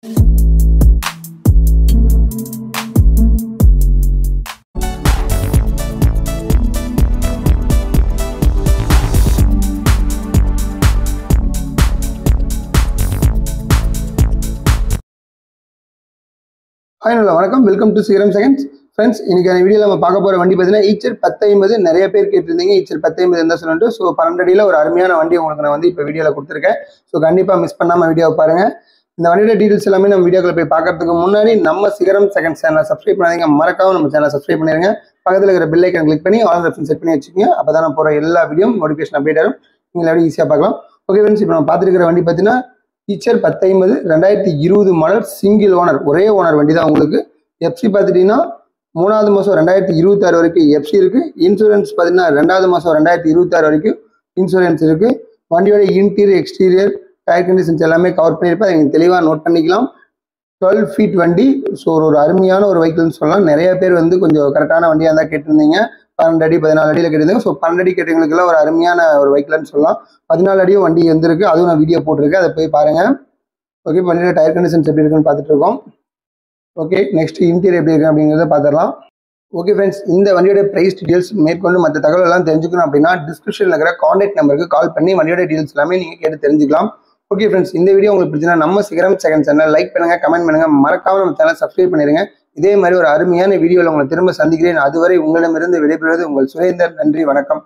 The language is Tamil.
Hi, வணக்கம். Welcome to serum seconds. Friends, இன்னைக்கான வீடியோவில் நம்ம பார்க்க போகிற வண்டி பார்த்தீங்கன்னா ஈச்சர் 1050. நிறைய பேர் கேட்டிருந்தீங்க ஈச்சர் 1050 இருந்தால் சொல்லிட்டு. ஸோ 12 அடியில் ஒரு அருமையான வண்டி உங்களுக்கு நான் வந்து இப்போ வீடியோவில் கொடுத்துருக்கேன். ஸோ கண்டிப்பாக மிஸ் பண்ணாமல் வீடியோவை பாருங்கள். இந்த வண்டியோட டீட்டெயில்ஸ் எல்லாமே நம்ம வீடியோக்களை போய் பார்க்கறதுக்கு முன்னாடி நம்ம சிகரம் செகண்ட் சேனலை சப்ஸ்கிரைப் பண்ணாதீங்க. மறக்காம நம்ம சேனலை சப்ஸ்கிரைப் பண்ணிடுங்க. பக்கத்தில் இருக்கிற பெல் ஐக்கன் கிளிக் பண்ணி ஆல் ஆப்ஷன் செட் பண்ணி வச்சுக்கோங்க. அப்போ தான் நான் போகிற எல்லா வீடியோ நோட்டிஃபிகேஷன் அப்டேட் ஆகும். நீங்கள் எப்படி ஈஸியாக பார்க்கலாம். ஓகே ஃப்ரெண்ட்ஸ், இப்போ நம்ம பார்த்துருக்கிற வண்டி பார்த்தீங்கன்னா ஈச்சர் 1050 2020 மாடல் சிங்கிள் ஓனர், ஒரே ஓனர் வண்டி தான் உங்களுக்கு. எஃப்சி பார்த்துட்டீங்கன்னா 3வது மாதம் 2026 வரைக்கும் எஃப்சி இருக்குது. இன்சூரன்ஸ் பார்த்தீங்கன்னா 2வது மாதம் 2026 வரைக்கும் இன்சூரன்ஸ் இருக்குது. வண்டியோட இன்டீரியர் எக்ஸ்டீரியர் டயர் கண்டிஷன்ஸ் எல்லாமே கவர் பண்ணியிருப்பேன். நீங்கள் தெளிவாக நோட் பண்ணிக்கலாம். 12 ஃபீட் வண்டி. ஸோ ஒரு அருமையான ஒரு வெஹிக்கிள்னு சொல்லலாம். நிறைய பேர் வந்து கொஞ்சம் கரெக்டான வண்டியாக இருந்தால் கேட்டிருந்தீங்க. 12 அடி 14 அடியில் கேட்டிருந்தீங்க. ஸோ 12 அடி கேட்டவங்களுக்குலாம் ஒரு அருமையான ஒரு வெஹிக்கிள்னு சொல்லலாம். 14 அடியும் வண்டி வந்துருக்கு. அதுவும் நான் வீடியோ போட்டிருக்கேன், அதை போய் பாருங்கள். ஓகே, வண்டியோட டயர் கண்டிஷன்ஸ் எப்படி இருக்குன்னு பார்த்துட்டு இருக்கோம். ஓகே, நெக்ஸ்ட் இன்டீரியர் எப்படி இருக்கு அப்படிங்கிறத பார்த்துடலாம். ஓகே ஃப்ரெண்ட்ஸ், இந்த வண்டியோட ப்ரைஸ் டீடைல்ஸ் மேற்கொண்டு மற்ற தகவல் எல்லாம் தெரிஞ்சுக்கணும் அப்படின்னா டிஸ்கிரிப்ஷனில் இருக்கிற கான்டாக்ட் நம்பருக்கு கால் பண்ணி வண்டியோட டீடைல்ஸ் எல்லாமே நீங்கள் கேட்டு தெரிஞ்சுக்கலாம். ஓகே ஃப்ரெண்ட்ஸ், இந்த வீடியோ உங்களுக்கு பிடிச்சினா நம்ம சிகரம் செகண்ட் சேனல் லைக் பண்ணுங்கள், கமெண்ட் பண்ணுங்கள், மறக்காம நம்ம சேனல் சப்ஸ்கிரைப் பண்ணிடுங்க. இதே மாதிரி ஒரு அருமையான வீடியோவில் உங்களை திரும்ப சந்திக்கிறேன். அதுவரை உங்களிடமிருந்து விடைபெறுவது உங்கள் சுரேந்தர். நன்றி, வணக்கம்.